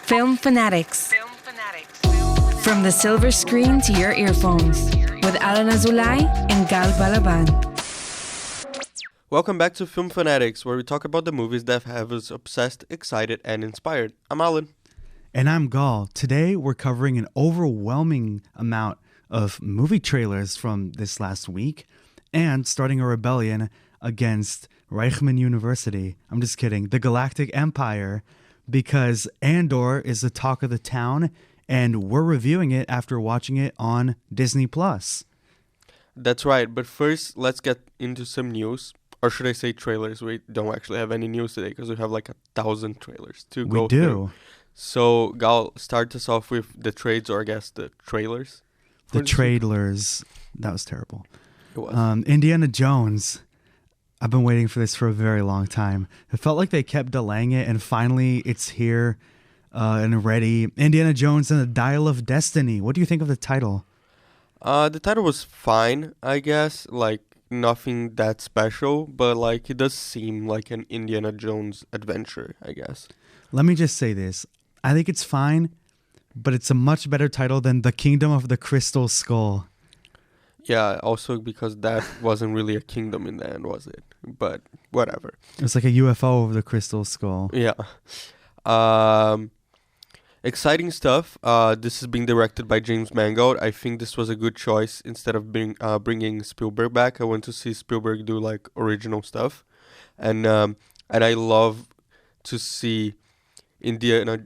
Film Fanatics. From the silver screen to your earphones with Alan Azulay and Gal Balaban. Welcome back to Film Fanatics, where we talk about the movies that have us obsessed, excited, and inspired. I'm Alan. And I'm Gal. Today we're covering an overwhelming amount of movie trailers from this last week and starting a rebellion against Reichman University. I'm just kidding. The Galactic Empire, because Andor is the talk of the town and we're reviewing it after watching it on Disney+. That's right, but first let's get into some news. Or should I say trailers? We don't actually have any news today because we have like 1,000 trailers to go through. We do. So, Gal, start us off with the trades, or I guess the trailers. The trailers. That was terrible. It was. Indiana Jones. I've been waiting for this for a very long time. It felt like they kept delaying it, and finally it's here and ready. Indiana Jones and the Dial of Destiny. What do you think of the title? The title was fine, I guess. Like, nothing that special, but like it does seem like an Indiana Jones adventure, I guess. Let me just say this. I think it's fine, but it's a much better title than The Kingdom of the Crystal Skull. Yeah, also because that wasn't really a kingdom in the end, was it? But whatever. It was like a UFO of the Crystal Skull. Yeah. Exciting stuff. This is being directed by James Mangold. I think this was a good choice instead of bringing Spielberg back. I want to see Spielberg do like original stuff, and I love to see Indiana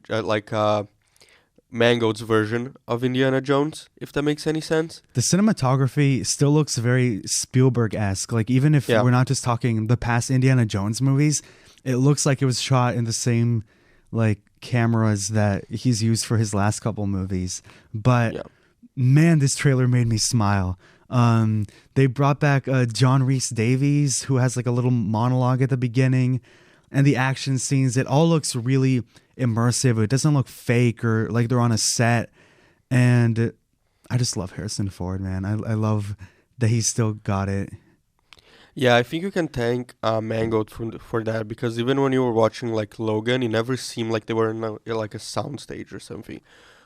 Mangold's version of Indiana Jones, if that makes any sense. The cinematography still looks very Spielberg-esque. Like, even if we're not just talking the past Indiana Jones movies, it looks like it was shot in the same like cameras that he's used for his last couple movies. But man, this trailer made me smile. They brought back John Rhys Davies, who has like a little monologue at the beginning, and the action scenes. It all looks really immersive. It doesn't look fake or like they're on a set. And I just love Harrison Ford, man. I love that he's still got it. Yeah, I think you can thank Mangold for that, because even when you were watching like Logan, it never seemed like they were in like a soundstage or something.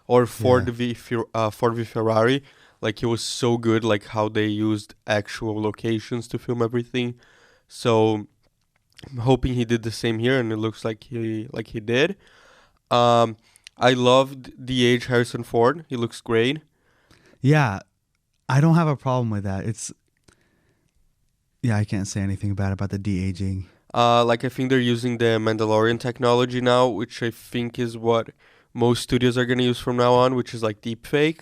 Or Ford v Ferrari, like it was so good, like how they used actual locations to film everything. So I'm hoping he did the same here, and it looks like he did. I loved the age Harrison Ford. He looks great. Yeah, I don't have a problem with that. I can't say anything bad about the de-aging. I think they're using the Mandalorian technology now, which I think is what most studios are going to use from now on, which is like deepfake.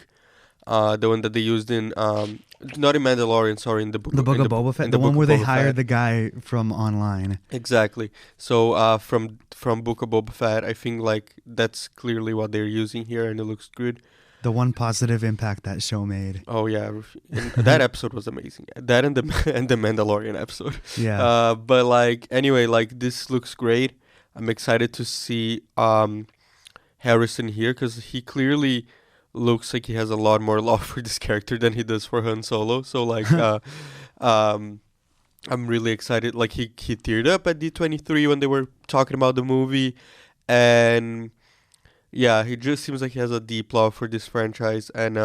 The one that they used in, not in Mandalorian, sorry, in the book of Boba Fett, the one where they hired the guy from online. Exactly. So from Book of Boba Fett, I think like that's clearly what they're using here, and it looks good. The one positive impact that show made. Oh yeah, that episode was amazing. That and the Mandalorian episode. Yeah. But like anyway, like this looks great. I'm excited to see Harrison here, because he clearly looks like he has a lot more love for this character than he does for Han Solo. So like, I'm really excited. Like he teared up at D23 when they were talking about the movie, and yeah, he just seems like he has a deep love for this franchise, and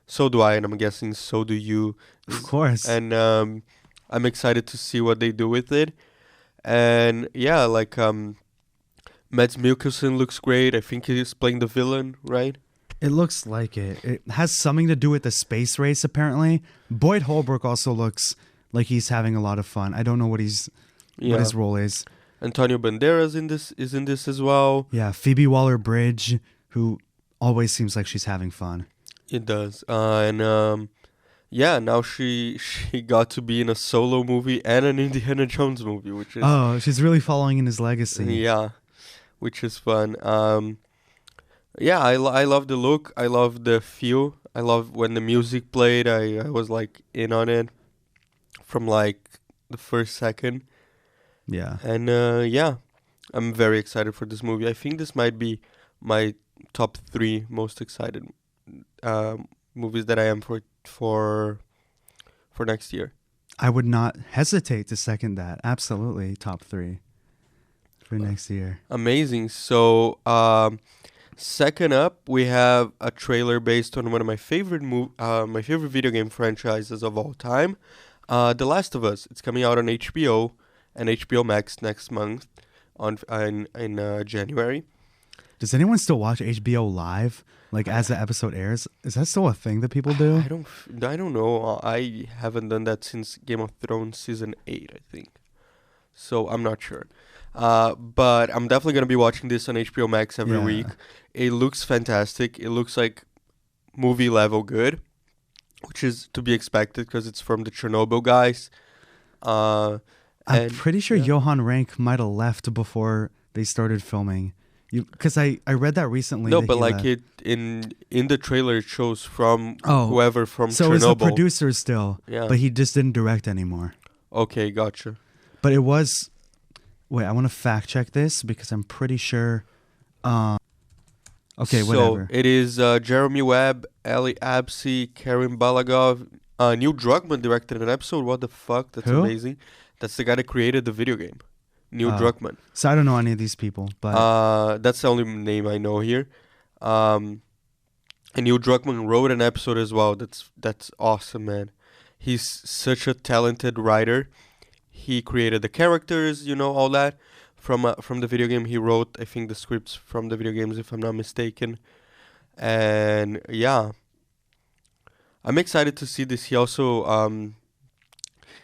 so do I, and I'm guessing so do you. Of course. And I'm excited to see what they do with it. And yeah, like Mads Mikkelsen looks great. I think he's playing the villain, right? It looks like it. It has something to do with the space race, apparently. Boyd Holbrook also looks like he's having a lot of fun. I don't know what his role is. Antonio Banderas is in this as well. Yeah, Phoebe Waller-Bridge, who always seems like she's having fun. It does. And now she got to be in a solo movie and an Indiana Jones movie, which is... Oh, she's really following in his legacy. Yeah, which is fun. Yeah, I love the look. I love the feel. I love when the music played. I was like in on it from like the first second. Yeah. And I'm very excited for this movie. I think this might be my top 3 most excited movies that I am for next year. I would not hesitate to second that. Absolutely, top 3 for next year. Amazing. So Second up, we have a trailer based on one of my favorite my favorite video game franchises of all time, The Last of Us. It's coming out on HBO and HBO Max next month in January. Does anyone still watch HBO Live, like as the episode airs? Is that still a thing that people do? I don't know. I haven't done that since Game of Thrones season 8, I think. So I'm not sure. But I'm definitely going to be watching this on HBO Max every week. It looks fantastic. It looks like movie level good, which is to be expected because it's from the Chernobyl guys. I'm pretty sure Johan Rank might have left before they started filming. Because I read that recently. No, but like in the trailer, it shows from whoever from Chernobyl. So it's the producer still, but he just didn't direct anymore. Okay, gotcha. But it was... Wait, I want to fact check this because I'm pretty sure... okay, whatever. So it is Jeremy Webb, Ali Absi, Karen Balagov, Neil Druckmann directed an episode. What the fuck? That's amazing. That's the guy that created the video game. Neil Druckmann. So I don't know any of these people, but that's the only name I know here. And Neil Druckmann wrote an episode as well. That's awesome, man. He's such a talented writer. He created the characters, all that from the video game. He wrote, I think, the scripts from the video games, if I'm not mistaken. And yeah, I'm excited to see this. He also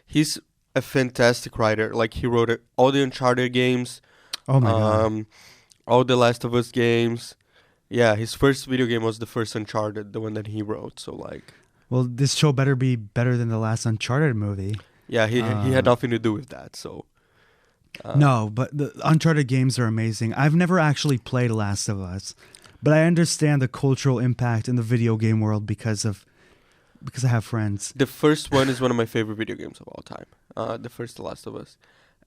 he's a fantastic writer. Like, he wrote all the Uncharted games. Oh my god! All the Last of Us games. Yeah, his first video game was the first Uncharted, the one that he wrote. So like, well, this show better be better than the last Uncharted movie. Yeah, he had nothing to do with that. So no, but the Uncharted games are amazing. I've never actually played Last of Us, but I understand the cultural impact in the video game world because I have friends. The first one is one of my favorite video games of all time. The first The Last of Us.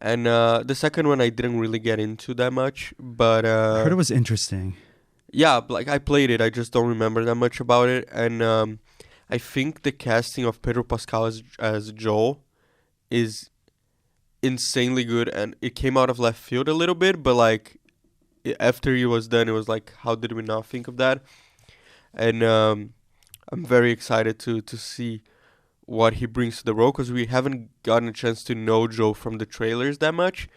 And the second one I didn't really get into that much, but I heard it was interesting. Yeah, like I played it, I just don't remember that much about it. And I think the casting of Pedro Pascal as Joel is insanely good, and it came out of left field a little bit, but like after he was done, it was like, how did we not think of that? And I'm very excited to see what he brings to the role, because we haven't gotten a chance to know Joe from the trailers that much,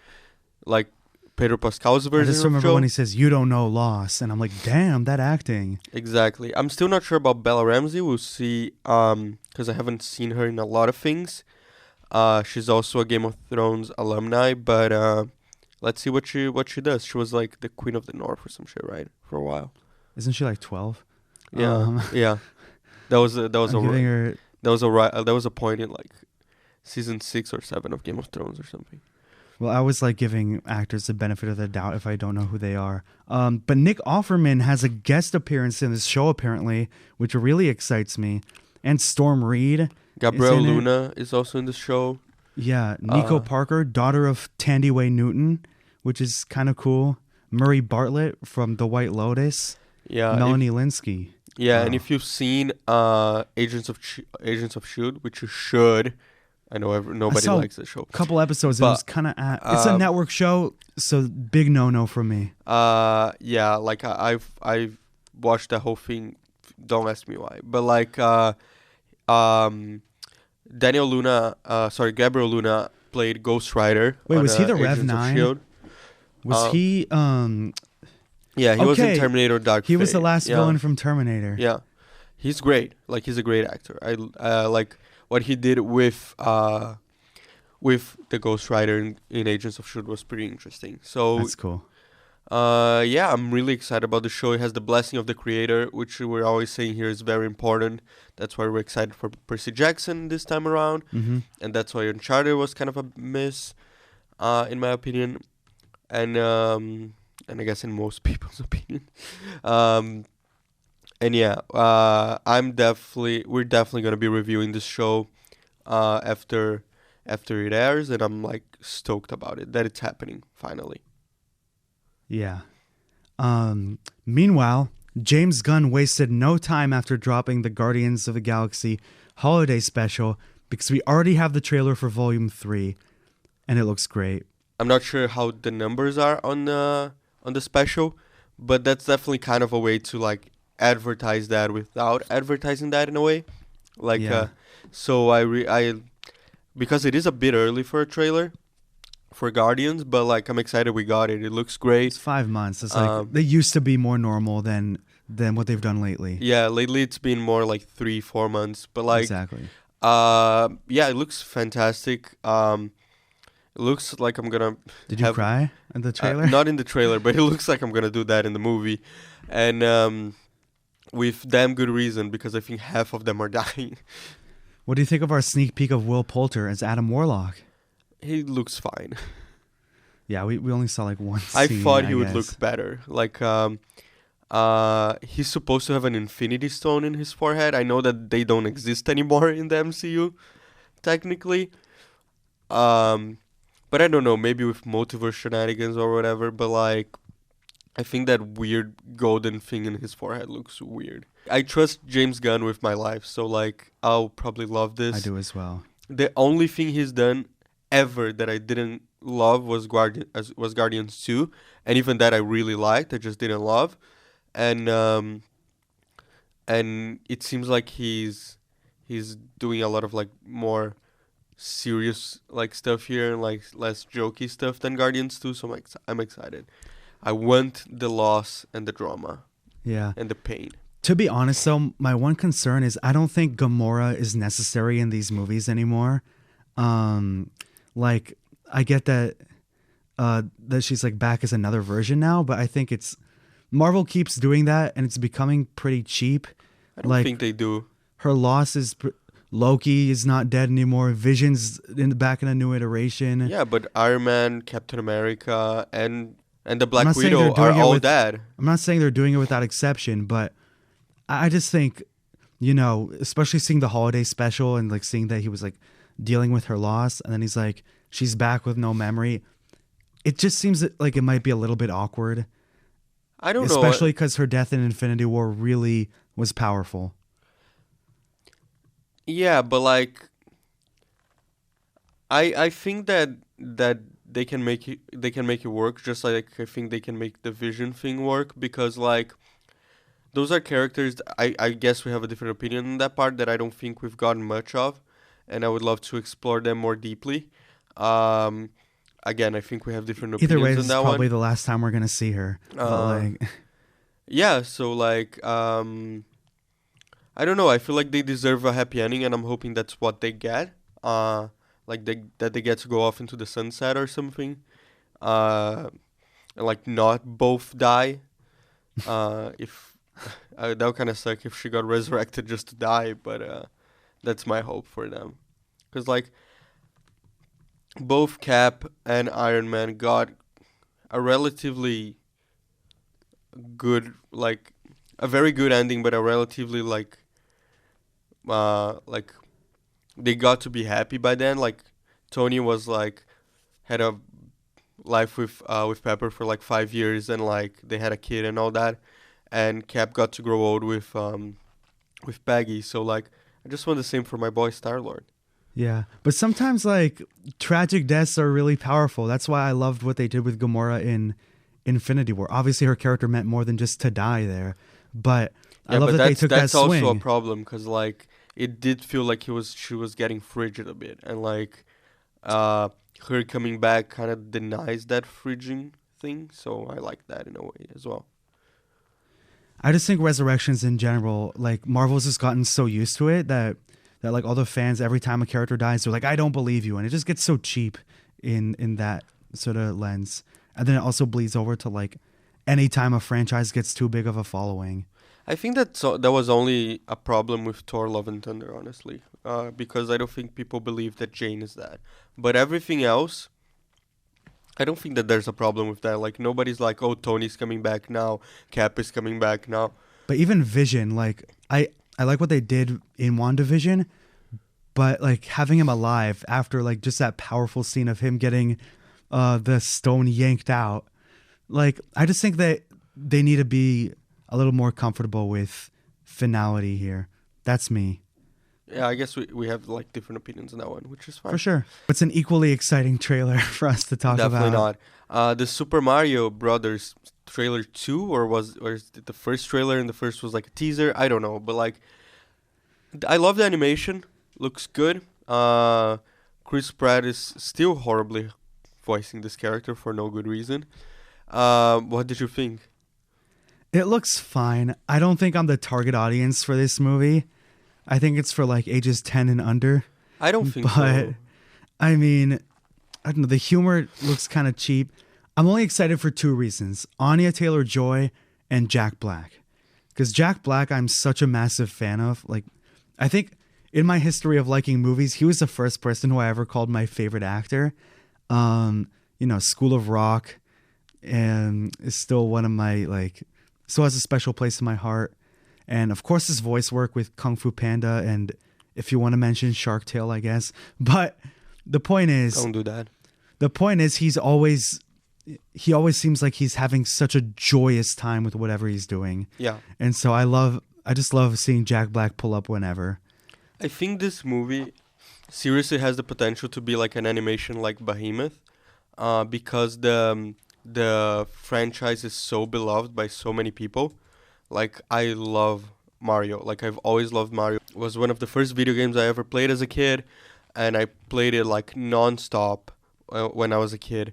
like Pedro Pascal's version. I just remember of Joe. When he says, "You don't know loss," and I'm like, "Damn, that acting." Exactly. I'm still not sure about Bella Ramsey. We'll see, because I haven't seen her in a lot of things. She's also a Game of Thrones alumni, but let's see what she does. She was like the Queen of the North or some shit, right? For a while. Isn't she like 12? Yeah, yeah. That was a point in like season 6 or 7 of Game of Thrones or something. Well, I was like giving actors the benefit of the doubt if I don't know who they are. But Nick Offerman has a guest appearance in this show apparently, which really excites me. And Storm Reed. Gabrielle Luna is also in the show. Yeah, Nico Parker, daughter of Tandy Way Newton, which is kind of cool. Murray Bartlett from The White Lotus. Yeah, Melanie Linsky. Yeah, and if you've seen Agents of S.H.I.E.L.D., which you should, I know nobody likes the show. A couple episodes, and it was kind of it's a network show, so big no for me. Yeah, like I've watched the whole thing. Don't ask me why, but like Gabriel Luna played Ghost Rider. Wait, was he the Rev 9? Was he? Yeah, he was in Terminator Dark Fate. He was the last villain from Terminator. Yeah, he's great. Like, he's a great actor. I like what he did with the Ghost Rider in Agents of S.H.I.E.L.D. was pretty interesting. So that's cool. Yeah, I'm really excited about the show. It has the blessing of the creator, which we're always saying here is very important. That's why we're excited for Percy Jackson this time around. Mm-hmm. And that's why Uncharted was kind of a miss, in my opinion. And I guess in most people's opinion. And yeah, we're definitely going to be reviewing this show after it airs. And I'm like stoked about it, that it's happening finally. Yeah. Meanwhile, James Gunn wasted no time after dropping the Guardians of the Galaxy holiday special, because we already have the trailer for Volume 3, and it looks great. I'm not sure how the numbers are on the special, but that's definitely kind of a way to like advertise that without advertising that in a way. Like, so I because it is a bit early for a trailer for Guardians, but like I'm excited we got it. It looks great. It's 5 months. It's like they used to be more normal than what they've done lately. Yeah, lately it's been more like 3-4 months, but like exactly. Yeah, it looks fantastic. It looks like I'm gonna. Did you cry in the trailer? Not in the trailer, but it looks like I'm gonna do that in the movie, and with damn good reason because I think half of them are dying. What do you think of our sneak peek of Will Poulter as Adam Warlock? He looks fine. Yeah, we only saw like one scene, I thought he would look better. Like, he's supposed to have an Infinity Stone in his forehead. I know that they don't exist anymore in the MCU, technically. But I don't know, maybe with multiverse shenanigans or whatever. But like, I think that weird golden thing in his forehead looks weird. I trust James Gunn with my life, so like I'll probably love this. I do as well. The only thing he's done ever that I didn't love was Guardians 2, and even that I really liked, I just didn't love. And it seems like he's doing a lot of like more serious like stuff here and like less jokey stuff than Guardians 2, so I'm excited. I want the loss and the drama. Yeah. And the pain. To be honest, though, my one concern is I don't think Gamora is necessary in these movies anymore. Like, I get that that she's like back as another version now, but I think it's Marvel keeps doing that, and it's becoming pretty cheap. I don't think they do. Her loss is Loki is not dead anymore. Vision's back in a new iteration. Yeah, but Iron Man, Captain America, and the Black Widow are all dead. I'm not saying they're doing it without exception, but I just think, you know, especially seeing the holiday special and like seeing that he was like dealing with her loss, and then he's like, she's back with no memory. It just seems like it might be a little bit awkward. I don't know. Especially because her death in Infinity War really was powerful. Yeah, but like, I think that they can make it work, just like I think they can make the Vision thing work, because like those are characters I guess we have a different opinion on that part that I don't think we've gotten much of, and I would love to explore them more deeply. Again, I think we have different opinions on that one. Either way, this is probably the last time we're gonna see her. Yeah, so like I don't know. I feel like they deserve a happy ending, and I'm hoping that's what they get. Like that they get to go off into the sunset or something, and like not both die. If that would kind of suck if she got resurrected just to die, but that's my hope for them, because like both Cap and Iron Man got a relatively good, like a very good ending, but a relatively like they got to be happy by then. Like Tony was like had a life with Pepper for like 5 years, and like they had a kid and all that, and Cap got to grow old with Peggy. So like I just want the same for my boy Star-Lord. Yeah, but sometimes like tragic deaths are really powerful. That's why I loved what they did with Gamora in Infinity War. Obviously, her character meant more than just to die there, but I love that they took that swing. That's also a problem, because like it did feel like she was getting frigid a bit, and like her coming back kind of denies that frigid thing. So I like that in a way as well. I just think resurrections in general, like Marvel's just gotten so used to it that like all the fans, every time a character dies, they're like, I don't believe you. And it just gets so cheap in that sort of lens. And then it also bleeds over to like any time a franchise gets too big of a following. I think that was only a problem with Thor Love and Thunder, honestly, because I don't think people believe that Jane is that. But everything else, I don't think that there's a problem with that. Like nobody's like, oh, Tony's coming back now, Cap is coming back now. But even Vision, like I like what they did in WandaVision, but like having him alive after like just that powerful scene of him getting the stone yanked out, like I just think that they need to be a little more comfortable with finality here. That's me. Yeah, I guess we have like different opinions on that one, which is fine. For sure. It's an equally exciting trailer for us to talk about. Definitely not. The Super Mario Brothers trailer 2, or is it the first trailer and the first was like a teaser? I don't know, but like I love the animation. Looks good. Chris Pratt is still horribly voicing this character for no good reason. What did you think? It looks fine. I don't think I'm the target audience for this movie. I think it's for like ages 10 and under. I don't think so. But I mean, I don't know. The humor looks kind of cheap. I'm only excited for 2 reasons: Anya Taylor-Joy and Jack Black. Because Jack Black, I'm such a massive fan of. Like, I think in my history of liking movies, he was the first person who I ever called my favorite actor. School of Rock, and is still one of my still has a special place in my heart. And of course, his voice work with Kung Fu Panda, and if you want to mention Shark Tale, I guess. But the point is, don't do that. The point is, he always seems like he's having such a joyous time with whatever he's doing. Yeah. And so I just love seeing Jack Black pull up whenever. I think this movie seriously has the potential to be like an animation like Behemoth, because the franchise is so beloved by so many people. Like, I love Mario. Like, I've always loved Mario. It was one of the first video games I ever played as a kid, and I played it like non-stop when I was a kid,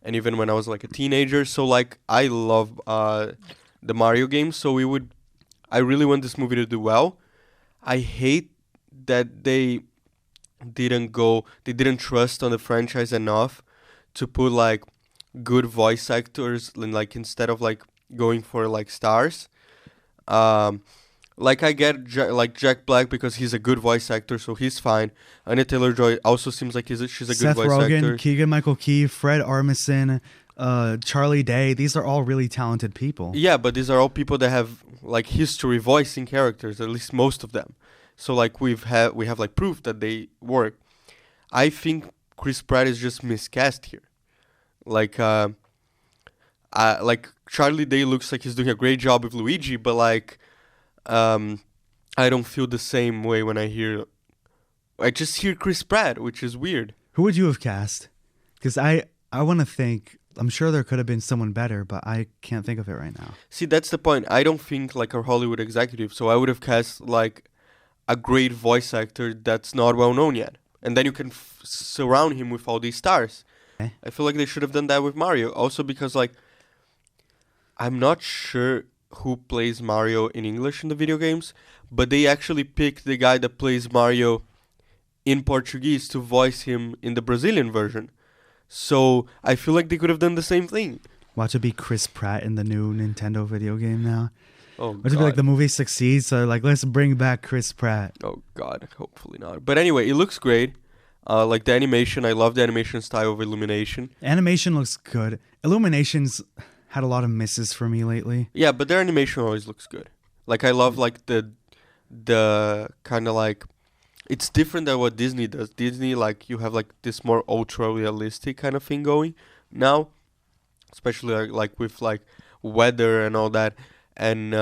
and even when I was like a teenager. So like, I love the Mario games. So I really want this movie to do well. I hate that they didn't trust on the franchise enough to put like good voice actors, like instead of like going for like stars. Like, I get Jack Black because he's a good voice actor, so he's fine. Anya Taylor-Joy also seems like she's a good voice Rogen, actor. Keegan-Michael Key, Fred Armisen, Charlie Day. These are all really talented people. Yeah, but these are all people that have like history voicing characters, at least most of them. So like we have like proof that they work. I think Chris Pratt is just miscast here. Like Charlie Day looks like he's doing a great job with Luigi, but like I don't feel the same way when I just hear Chris Pratt, which is weird. Who would you have cast? Because I want to think. I'm sure there could have been someone better, but I can't think of it right now. See, that's the point. I don't think like a Hollywood executive, so I would have cast like a great voice actor that's not well known yet, and then you can surround him with all these stars. Okay. I feel like they should have done that with Mario, also because like I'm not sure who plays Mario in English in the video games, but they actually picked the guy that plays Mario in Portuguese to voice him in the Brazilian version. So I feel like they could have done the same thing. Watch it be Chris Pratt in the new Nintendo video game now. Oh, Watch it be like the movie succeeds, so like let's bring back Chris Pratt. Oh God, hopefully not. But anyway, it looks great. Like the animation, I love the animation style of Illumination. Animation looks good. Illumination's had a lot of misses for me lately. Yeah, but their animation always looks good. Like, I love like the kind of like, it's different than what Disney does. Disney, like, you have like this more ultra realistic kind of thing going now, especially like with like weather and all that, and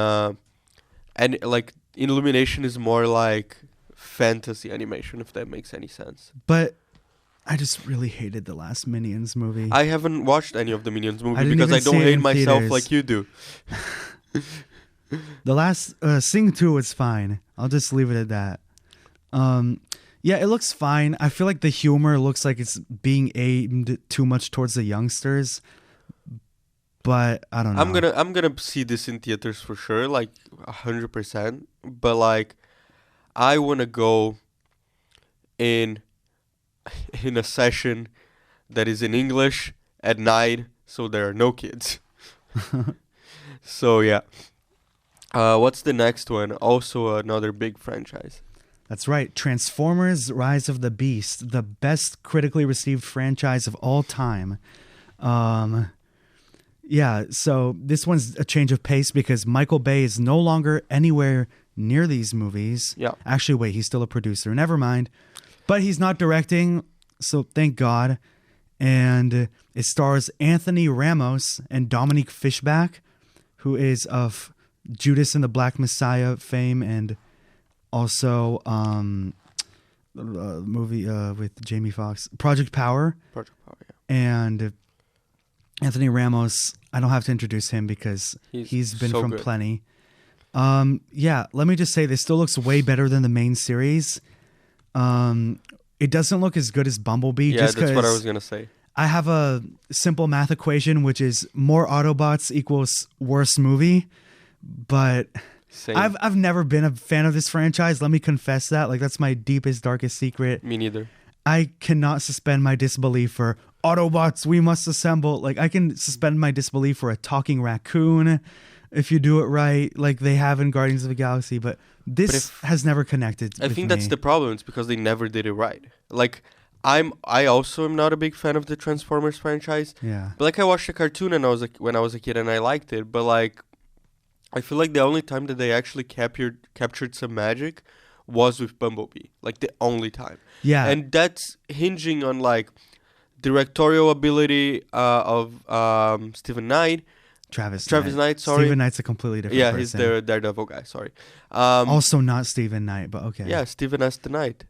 like Illumination is more like fantasy animation, if that makes any sense. But I just really hated the last Minions movie. I haven't watched any of the Minions movie because I don't hate myself theaters. like you do. The last Sing 2 was fine. I'll just leave it at that. Yeah, it looks fine. I feel like the humor looks like it's being aimed too much towards the youngsters. But I don't know. I'm gonna see this in theaters for sure, like 100%. But like, I wanna go in a session that is in English at night, so there are no kids. So yeah. What's the next one? Also another big franchise. That's right. Transformers: Rise of the Beast, the best critically received franchise of all time. Yeah, so this one's a change of pace because Michael Bay is no longer anywhere near these movies. Yeah. Actually, wait, he's still a producer. Never mind. But he's not directing, so thank God. And it stars Anthony Ramos and Dominique Fishback, who is of Judas and the Black Messiah fame, and also the movie with Jamie Foxx, Project Power. Project Power, yeah. And Anthony Ramos, I don't have to introduce him because he's been so from good. plenty. Yeah, let me just say this still looks way better than the main series. It doesn't look as good as Bumblebee. Yeah, just that's what I 'cause was gonna say. I have a simple math equation, which is more Autobots equals worse movie. But Same. I've never been a fan of this franchise. Let me confess that. Like, that's my deepest, darkest secret. Me neither. I cannot suspend my disbelief for Autobots, we must assemble. Like, I can suspend my disbelief for a talking raccoon if you do it right, like they have in Guardians of the Galaxy. But this has never connected. I think that's the problem. It's because they never did it right. Like, I also am not a big fan of the Transformers franchise. Yeah. But like, I watched a cartoon and when I was a kid and I liked it. But like, I feel like the only time that they actually captured some magic was with Bumblebee. Like, the only time. Yeah. And that's hinging on like directorial ability of Stephen Knight. Travis Knight, sorry. Stephen Knight's a completely different person. Yeah, he's the Daredevil guy, sorry. Also not Stephen Knight, but okay. Yeah, Stephen S. the Knight.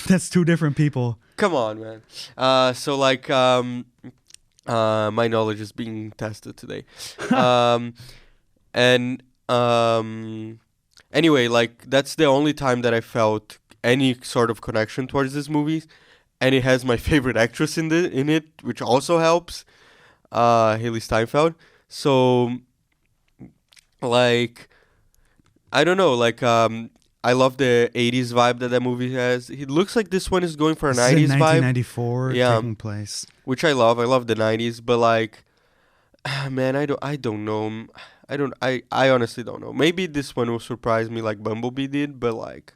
That's two different people. Come on, man. So like, my knowledge is being tested today. Anyway, like, that's the only time that I felt any sort of connection towards this movie, and it has my favorite actress in it, which also helps, Haley Steinfeld. So, like, I don't know, like, I love the 80s vibe that movie has. It looks like this one is going for a 90s vibe. 1994 taking place. Which I love. I love the 90s, but like, man, I don't know. I honestly don't know. Maybe this one will surprise me like Bumblebee did, but like,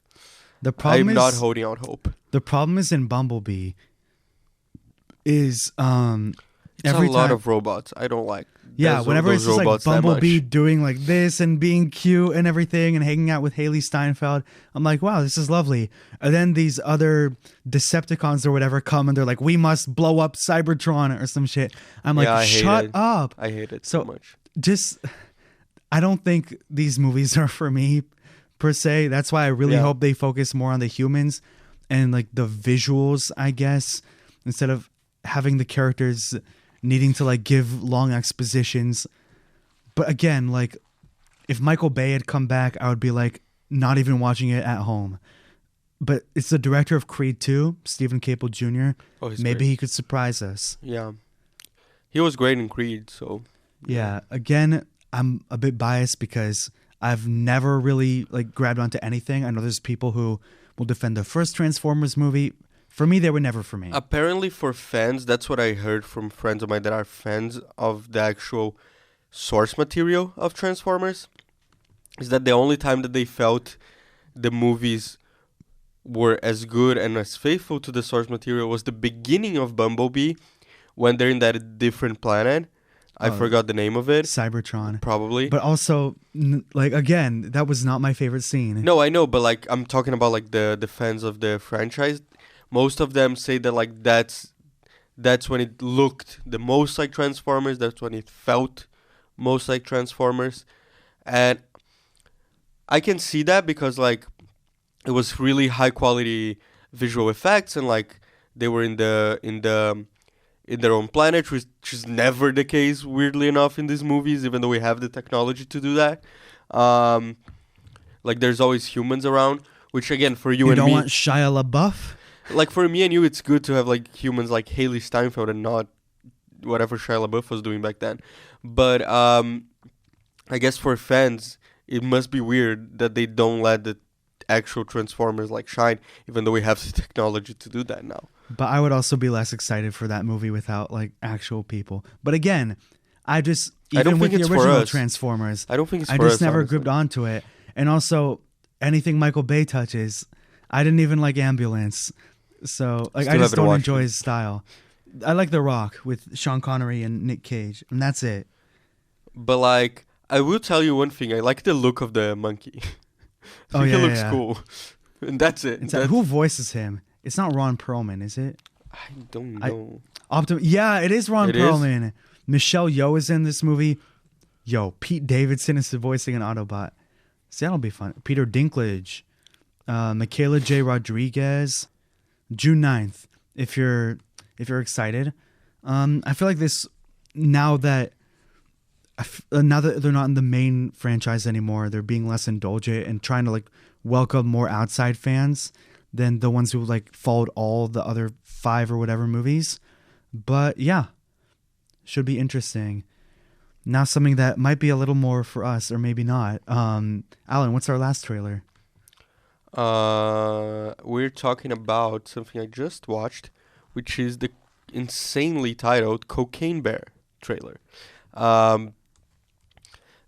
I'm not holding out hope. The problem is in Bumblebee is it's a lot of robots. I don't like. Yeah, whenever it's just like Bumblebee doing like this and being cute and everything and hanging out with Haley Steinfeld, I'm like, wow, this is lovely. And then these other Decepticons or whatever come and they're like, we must blow up Cybertron or some shit. I'm like, shut up. I hate it so much. I don't think these movies are for me per se. That's why I really hope they focus more on the humans and like the visuals, I guess, instead of having the characters needing to like give long expositions. But again, like, if Michael Bay had come back, I would be like not even watching it at home. But it's the director of Creed 2, Stephen Caple Jr. Oh, he's Maybe great. he could surprise us. Yeah. He was great in Creed, so. Yeah. Again, I'm a bit biased because I've never really like grabbed onto anything. I know there's people who will defend the first Transformers movie. For me, they were never for me. Apparently for fans, that's what I heard from friends of mine that are fans of the actual source material of Transformers, is that the only time that they felt the movies were as good and as faithful to the source material was the beginning of Bumblebee, when they're in that different planet. I forgot the name of it. Cybertron. Probably. But also, like, again, that was not my favorite scene. No, I know, but like, I'm talking about like the fans of the franchise. Most of them say that like that's when it looked the most like Transformers. That's when it felt most like Transformers, and I can see that because like it was really high quality visual effects, and like they were in their own planet, which is never the case, weirdly enough, in these movies, even though we have the technology to do that. Like, there's always humans around, which again, for you and me, don't want Shia LaBeouf. Like, for me and you, it's good to have like humans like Haley Steinfeld and not whatever Shia LaBeouf was doing back then. But I guess for fans, it must be weird that they don't let the actual Transformers like shine, even though we have the technology to do that now. But I would also be less excited for that movie without like actual people. But again, even with the original Transformers, I don't think it's for us. I just never gripped onto it. And also, anything Michael Bay touches, I didn't even like Ambulance. So like, I just don't enjoy his style. I like The Rock with Sean Connery and Nick Cage, and that's it. But like, I will tell you one thing. I like the look of the monkey. He looks cool. And that's it. Who voices him? It's not Ron Perlman, is it? I don't know. Yeah, it is Ron Perlman. Michelle Yeoh is in this movie. Pete Davidson is voicing an Autobot. See, that'll be fun. Peter Dinklage. Michaela J. Rodriguez. June 9th, if you're excited. I feel like this, now that now that they're not in the main franchise anymore, they're being less indulgent and trying to like welcome more outside fans than the ones who like followed all the other 5 or whatever movies. But yeah, should be interesting. Now something that might be a little more for us or maybe not. Alan, what's our last trailer? We're talking about something I just watched, which is the insanely titled Cocaine Bear trailer.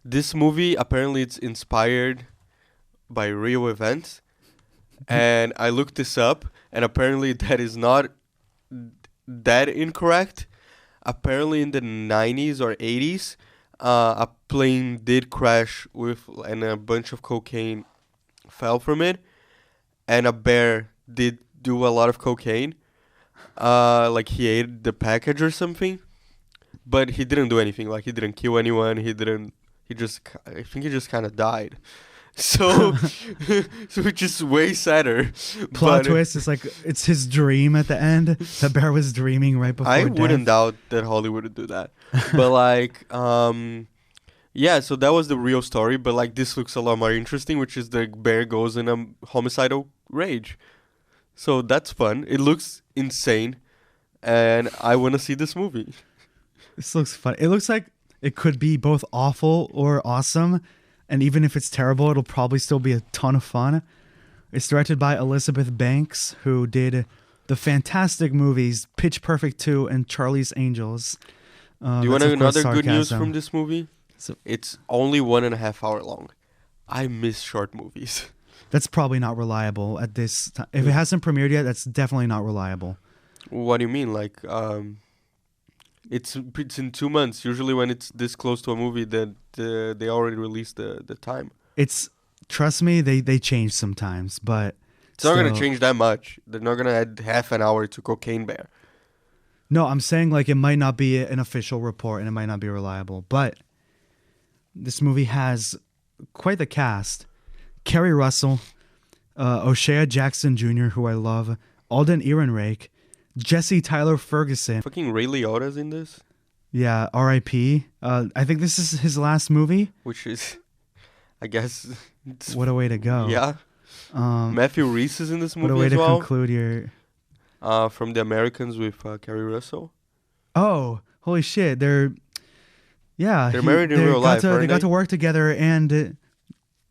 This movie, apparently it's inspired by real events, and I looked this up, and apparently that is not that incorrect. Apparently in the 90s or 80s, a plane did crash and a bunch of cocaine fell from it, and a bear did do a lot of cocaine. Like he ate the package or something, but he didn't do anything. Like he didn't kill anyone. I think he just kind of died. So, which is way sadder. Plot twist is like it's his dream at the end. The bear was dreaming right before death. Wouldn't doubt that Hollywood would do that. But like, yeah. So that was the real story. But like, this looks a lot more interesting, which is the bear goes in a homicidal rage. So that's fun. It looks insane, and I want to see this movie. This looks fun. It looks like it could be both awful or awesome. And even if it's terrible, it'll probably still be a ton of fun. It's directed by Elizabeth Banks, who did the fantastic movies Pitch Perfect 2 and Charlie's Angels. Do you want another good news from this movie? It's only 1.5 hours long. I miss short movies. That's probably not reliable at this time. If it hasn't premiered yet, that's definitely not reliable. What do you mean? Like, it's in 2 months. Usually when it's this close to a movie, that they already released the time. Trust me, they change sometimes, but it's not going to change that much. They're not going to add half an hour to Cocaine Bear. No, I'm saying like it might not be an official report and it might not be reliable, but this movie has quite the cast. Kerry Russell, O'Shea Jackson Jr., who I love, Alden Ehrenreich, Jesse Tyler Ferguson. Fucking Ray Liotta's in this? Yeah, R.I.P. I think this is his last movie. Which is, I guess... What a way to go. Yeah. Matthew Rhys is in this movie as well. What a way to conclude your... From The Americans with Kerry Russell. Oh, holy shit. They're married in real life, They got to work together, and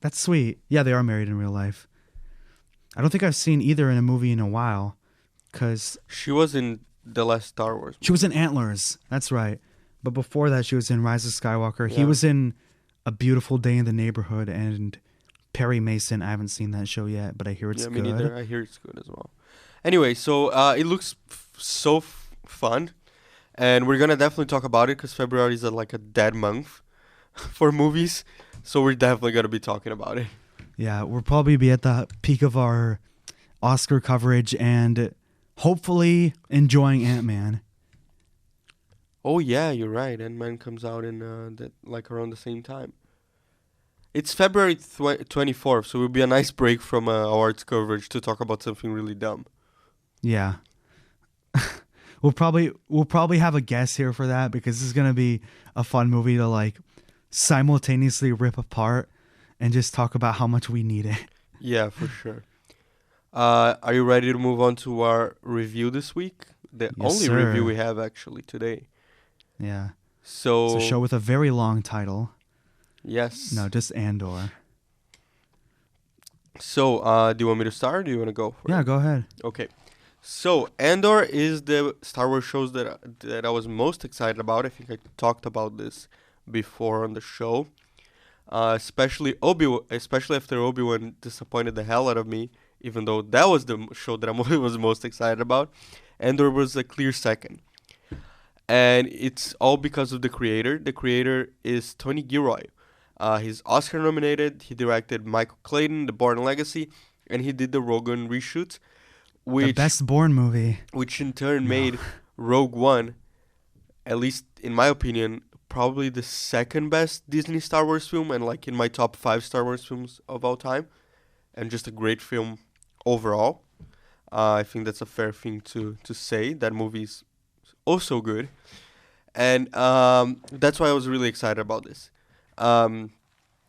that's sweet. Yeah, they are married in real life. I don't think I've seen either in a movie in a while. Cause she was in the last Star Wars movie. She was in Antlers. That's right. But before that, she was in Rise of Skywalker. Yeah. He was in A Beautiful Day in the Neighborhood and Perry Mason. I haven't seen that show yet, but I hear it's good. Me neither. I hear it's good as well. Anyway, so it looks so fun, and we're gonna definitely talk about it because February is like a dead month for movies, so we're definitely gonna be talking about it. Yeah, we'll probably be at the peak of our Oscar coverage and hopefully enjoying Ant-Man. Oh yeah, you're right. Ant-Man comes out in around the same time. It's February 24th, so it will be a nice break from awards coverage to talk about something really dumb. Yeah. We'll probably have a guest here for that because this is gonna be a fun movie to like simultaneously rip apart and just talk about how much we need it. Yeah, for sure. Are you ready to move on to our review this week? The only review we have actually today. Yeah. So it's a show with a very long title. Yes. No, just Andor. So, do you want me to start or do you want to go for it? Yeah, go ahead. Okay. So, Andor is the Star Wars shows that I was most excited about. I think I talked about this before on the show. Especially after Obi-Wan disappointed the hell out of me. Even though that was the show that I was most excited about. Andor was a clear second. And it's all because of the creator. The creator is Tony Gilroy. He's Oscar nominated. He directed Michael Clayton, The Bourne Legacy. And he did the Rogue One reshoot. The best Bourne movie. Which in turn made Rogue One, at least in my opinion, probably the second best Disney Star Wars film. And like in my top 5 Star Wars films of all time. And just a great film overall. I think that's a fair thing to say. That movie's also good. And that's why I was really excited about this. I'm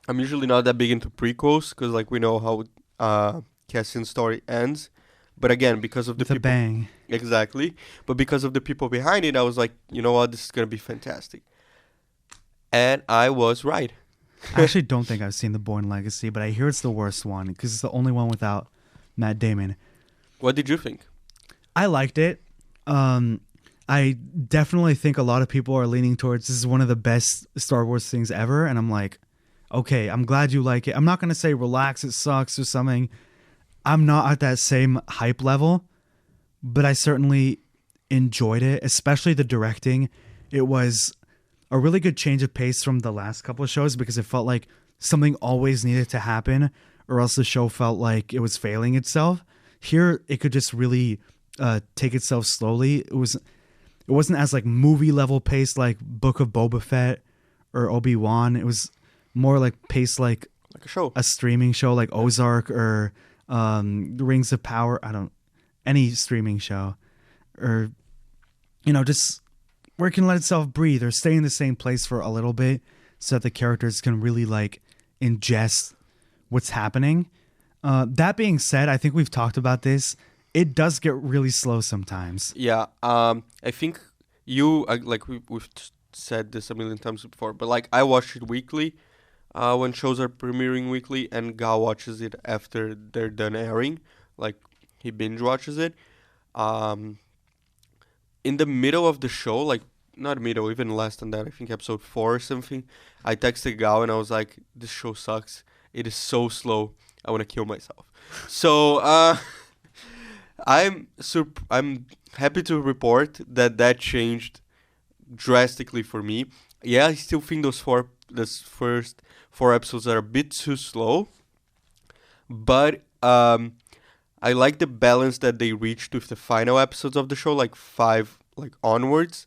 usually not that big into prequels because, like, we know how Cassian's story ends. But again, because of the people, bang. Exactly. But because of the people behind it, I was like, you know what, this is gonna be fantastic. And I was right. I actually don't think I've seen The Bourne Legacy, but I hear it's the worst one because it's the only one without Matt Damon. What did you think? I liked it. I definitely think a lot of people are leaning towards this is one of the best Star Wars things ever, and I'm like, okay, I'm glad you like it. I'm not gonna say relax, it sucks or something. I'm not at that same hype level, but I certainly enjoyed it, especially the directing. It was a really good change of pace from the last couple of shows because it felt like something always needed to happen or else the show felt like it was failing itself. Here, it could just really take itself slowly. It wasn't as like movie level pace like Book of Boba Fett or Obi-Wan. It was more like pace like a show, a streaming show like Ozark or Rings of Power. Any streaming show or, just where it can let itself breathe or stay in the same place for a little bit so that the characters can really like ingest what's happening. That being said, I think we've talked about this. It does get really slow sometimes. Yeah. I think we've said this a million times before, but like I watch it weekly when shows are premiering weekly, and Gal watches it after they're done airing. Like he binge watches it. In the middle of the show, like not middle, even less than that, I think episode 4 or something, I texted Gal and I was like, this show sucks. It is so slow. I want to kill myself. So I'm happy to report that changed drastically for me. Yeah, I still think those first 4 episodes are a bit too slow, but I like the balance that they reached with the final episodes of the show, like 5 onwards,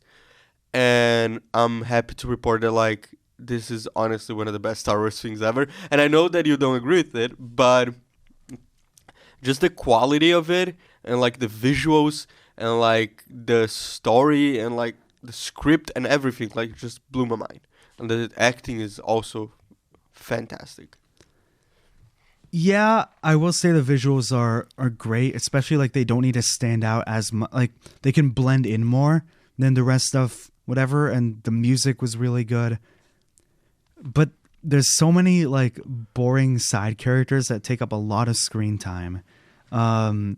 and I'm happy to report that like this is honestly one of the best Star Wars things ever. And I know that you don't agree with it, but just the quality of it and like the visuals and like the story and like the script and everything like just blew my mind. And the acting is also fantastic. Yeah, I will say the visuals are great, especially like they don't need to stand out as much. Like they can blend in more than the rest of whatever, and the music was really good. But there's so many like boring side characters that take up a lot of screen time. And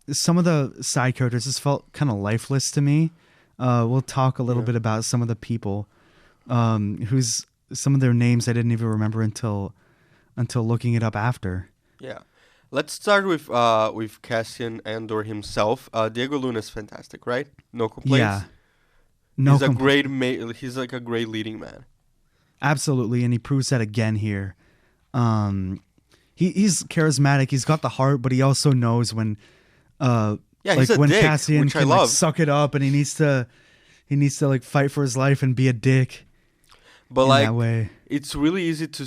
some of the side characters just felt kind of lifeless to me. We'll talk a little bit about some of the people whose some of their names I didn't even remember until looking it up after. Yeah. Let's start with Cassian Andor himself. Diego Luna is fantastic, right? No complaints? Yeah. He's like a great leading man. Absolutely, and he proves that again here. He's charismatic, he's got the heart, but he also knows when he's a dick, Cassian which can I love. Suck it up and he needs to like fight for his life and be a dick. But like that way. It's really easy to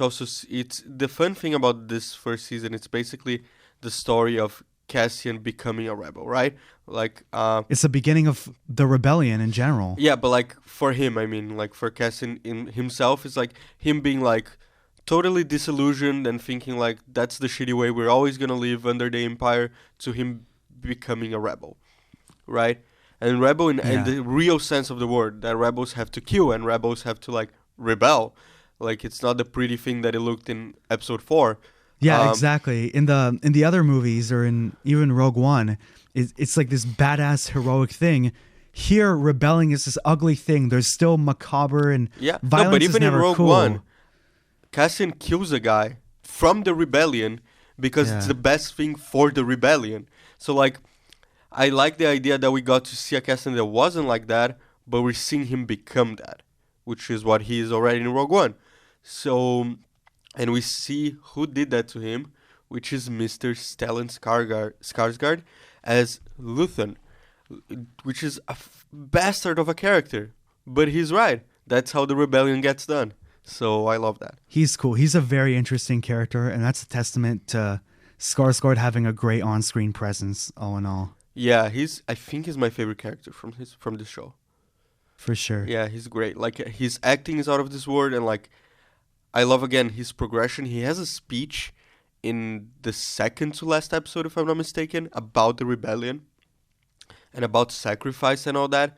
also it's the fun thing about this first season. It's basically the story of Cassian becoming a rebel, right? Like it's the beginning of the rebellion in general. Yeah, but like for him, I mean, like for Cassian in himself, it's like him being like totally disillusioned and thinking like that's the shitty way we're always gonna live under the Empire, to him becoming a rebel, right? And rebel in the real sense of the word, that rebels have to kill and rebels have to like rebel. Like it's not the pretty thing that it looked in episode 4. Yeah, exactly. In the other movies or in even Rogue One, it's like this badass heroic thing. Here, rebelling is this ugly thing. There's still macabre and violence. No, but even in Rogue One, Cassian kills a guy from the rebellion because it's the best thing for the rebellion. So like, I like the idea that we got to see a Cassian that wasn't like that, but we're seeing him become that, which is what he is already in Rogue One. So, and we see who did that to him, which is Mr. Stellan Skarsgård as Luthen, which is a bastard of a character. But he's right. That's how the rebellion gets done. So I love that. He's cool. He's a very interesting character, and that's a testament to Skarsgård having a great on-screen presence, all in all. Yeah, I think he's my favorite character from this show. For sure. Yeah, he's great. Like his acting is out of this world, and like I love again his progression. He has a speech in the second to last episode, if I'm not mistaken, about the rebellion and about sacrifice and all that.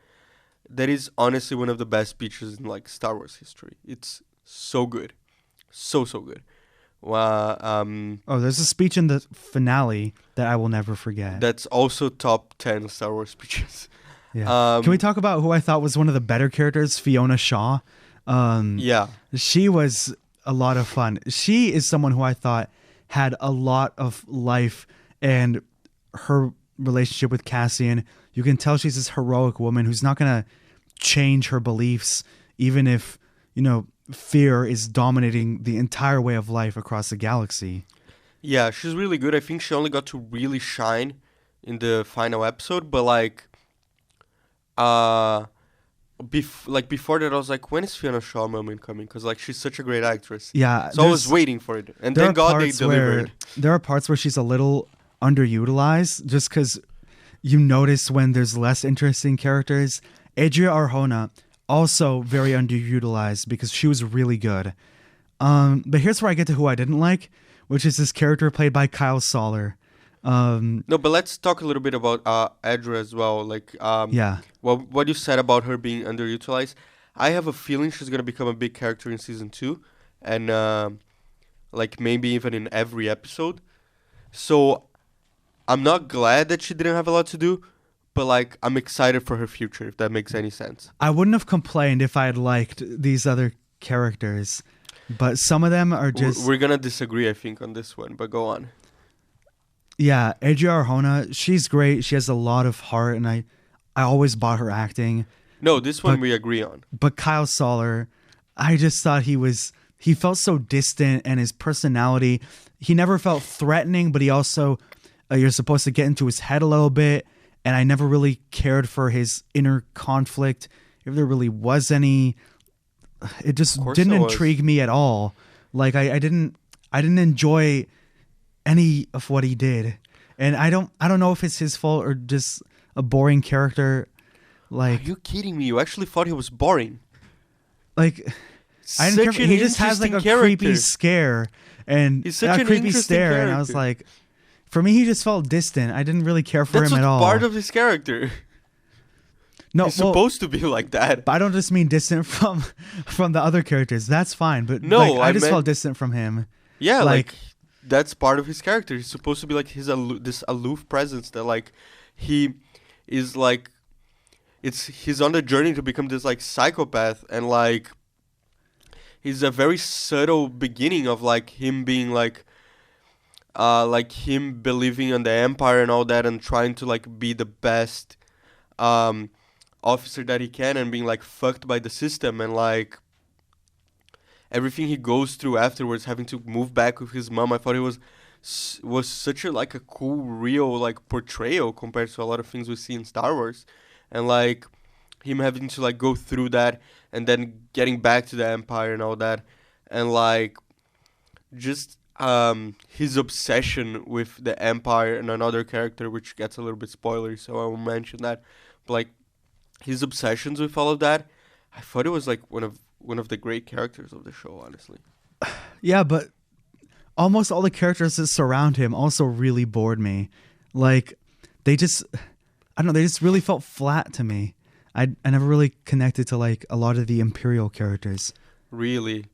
That is honestly one of the best speeches in like Star Wars history. It's so good, so good. There's a speech in the finale that I will never forget. That's also top 10 Star Wars speeches. Yeah. Can we talk about who I thought was one of the better characters, Fiona Shaw? Yeah. She was a lot of fun. She is someone who I thought had a lot of life, and her relationship with Cassian, you can tell she's this heroic woman who's not going to change her beliefs, even if, fear is dominating the entire way of life across the galaxy. Yeah, she's really good. I think she only got to really shine in the final episode, but before that, I was like, when is Fiona Shaw moment coming? Because like she's such a great actress. Yeah, so I was waiting for it, and thank God they delivered. There are parts where she's a little underutilized, just because you notice when there's less interesting characters. Adria Arjona also very underutilized because she was really good. But here's where I get to who I didn't like, which is this character played by Kyle Soller. No, but let's talk a little bit about Adra as well. What you said about her being underutilized. I have a feeling she's gonna become a big character in season 2, and maybe even in every episode. So I'm not glad that she didn't have a lot to do, but I'm excited for her future, if that makes any sense. I wouldn't have complained if I had liked these other characters, but some of them are just... We're gonna disagree, I think, on this one, but go on. Yeah, Adria Arjona, she's great. She has a lot of heart, and I always bought her acting. No, this one we agree on. But Kyle Soller, I just thought he felt so distant, and his personality, he never felt threatening, but he also, you're supposed to get into his head a little bit, and I never really cared for his inner conflict, if there really was any. It just didn't intrigue me at all. Like I didn't enjoy any of what he did, and I don't know if it's his fault or just a boring character. Like, are you kidding me? You actually thought he was boring? Like, I didn't care. He just has like a creepy scare and a creepy stare, and I was like, for me, he just felt distant. I didn't really care for him at all. That's part of his character. No, he's supposed to be like that. But I don't just mean distant from the other characters. That's fine, but no, I just felt distant from him. Yeah, like that's part of his character. He's supposed to be like this aloof presence that he is he's on the journey to become this psychopath, and he's a very subtle beginning of him being him believing in the Empire and all that, and trying to be the best officer that he can, and being fucked by the system, and everything he goes through afterwards, having to move back with his mom. I thought it was such a cool, real portrayal compared to a lot of things we see in Star Wars, and him having to go through that and then getting back to the Empire and all that, and just his obsession with the Empire and another character, which gets a little bit spoilery, so I won't mention that, but his obsessions with all of that, I thought it was one of the great characters of the show, honestly. Yeah, but almost all the characters that surround him also really bored me. They just really felt flat to me. I never really connected to a lot of the Imperial characters. Really?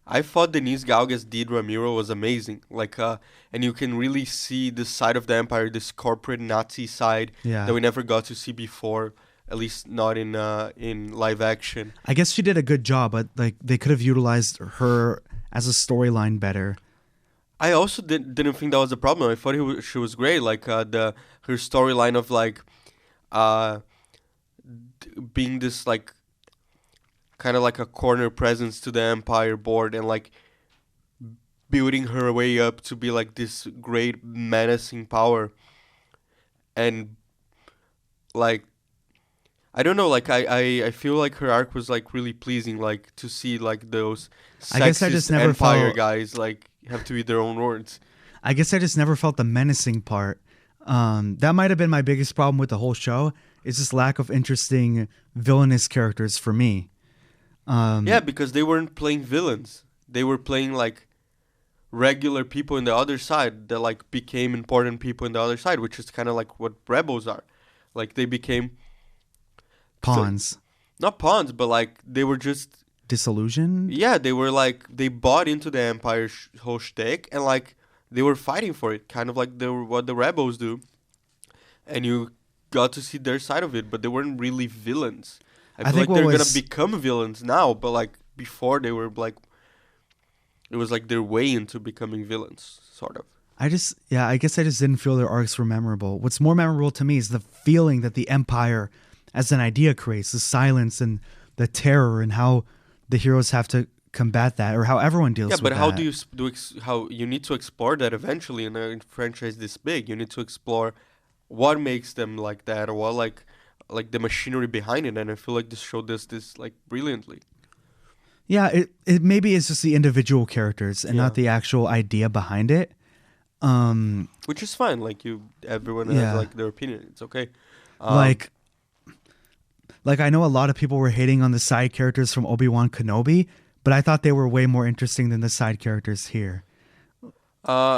I thought Denise Galga's Deed Ramiro was amazing. And you can really see this side of the Empire, this corporate Nazi side that we never got to see before. At least not in live action. I guess she did a good job, but they could have utilized her as a storyline better. I also didn't think that was a problem. I thought she was great. Her storyline of being this kind of a corner presence to the Empire board, and building her way up to be this great menacing power, and I don't know, I feel her arc was her pleasing, to see those sexist Empire guys have to eat their own words. I guess I just never felt the menacing part. That might have been my biggest problem with the whole show, It's just lack of interesting villainous characters for me. Yeah, because they weren't playing villains. They were playing like regular people in the other side that like became important people in the other side, which is kind of like what rebels are. Like they became pawns. Not pawns, but like they were just disillusioned. Yeah, they were like they bought into the Empire whole shtick, and like they were fighting for it, kind of like what the rebels do. And you got to see their side of it, but they weren't really villains. I feel like they're gonna become villains now, but like before they were like, it was like their way into becoming villains, sort of. I guess I just didn't feel their arcs were memorable. What's more memorable to me is the feeling that the Empire as an idea creates, the silence and the terror, and how the heroes have to combat that, or how everyone deals with that. Yeah, but how do you how you need to explore that eventually in a franchise this big? You need to explore what makes them like that, or what like the machinery behind it, and I feel like this show does this like brilliantly. Yeah, it maybe it's just the individual characters and not the actual idea behind it. Which is fine. Like everyone has like their opinion. It's okay. Like I know a lot of people were hating on the side characters from Obi-Wan Kenobi, but I thought they were way more interesting than the side characters here.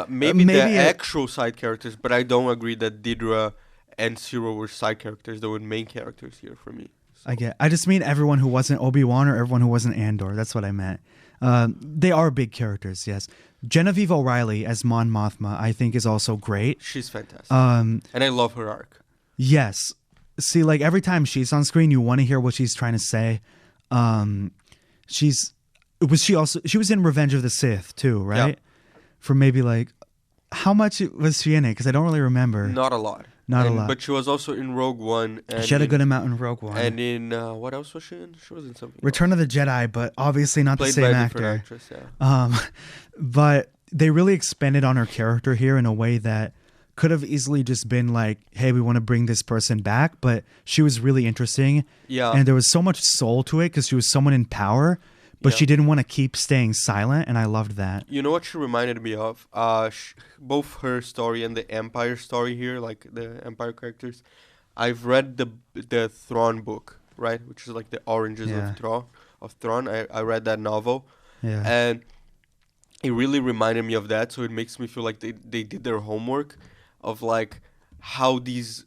Maybe the actual side characters, but I don't agree that Dedra and Zero were side characters. They were main characters here for me. So. I just mean everyone who wasn't Obi-Wan or everyone who wasn't Andor. That's what I meant. They are big characters, yes. Genevieve O'Reilly as Mon Mothma, I think, is also great. She's fantastic. And I love her arc. Yes. See, like every time she's on screen, you want to hear what she's trying to say. She was in Revenge of the Sith too, right? Yep. For maybe like, how much was she in it? Because I don't really remember. Not a lot. A lot. But she was also in Rogue One. And she had a good amount in Rogue One. And in, what else was she in? She was in something Return of the Jedi, but obviously not the same actor. Actress, yeah. But they really expanded on her character here in a way that could have easily just been like, hey, we want to bring this person back. But she was really interesting. Yeah. And there was so much soul to it because she was someone in power. But she didn't want to keep staying silent, and I loved that. You know what she reminded me of? Both her story and the Empire story here, like the Empire characters. I've read the Thrawn book, right? Which is like the Oranges of Thrawn. I read that novel. Yeah. And it really reminded me of that, so it makes me feel like they did their homework of like how these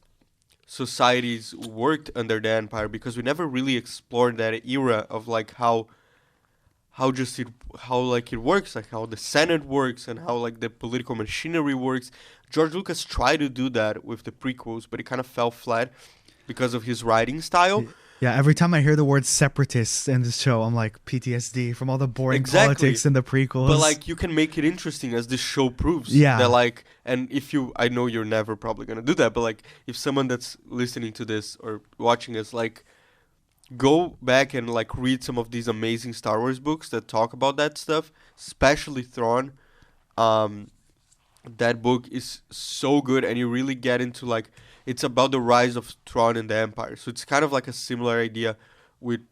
societies worked under the Empire, because we never really explored that era of like how it works, like how the Senate works and how like the political machinery works. George Lucas tried to do that with the prequels, but it kind of fell flat because of his writing style. Yeah, every time I hear the word separatists in this show, I'm like PTSD from all the boring politics in the prequels. But like you can make it interesting, as this show proves. Yeah. That like, and I know you're never probably gonna do that, but like if someone that's listening to this or watching us, like, go back and like read some of these amazing Star Wars books that talk about that stuff, especially Thrawn. That book is so good, and you really get into like, it's about the rise of Thrawn in the Empire. So it's kind of like a similar idea with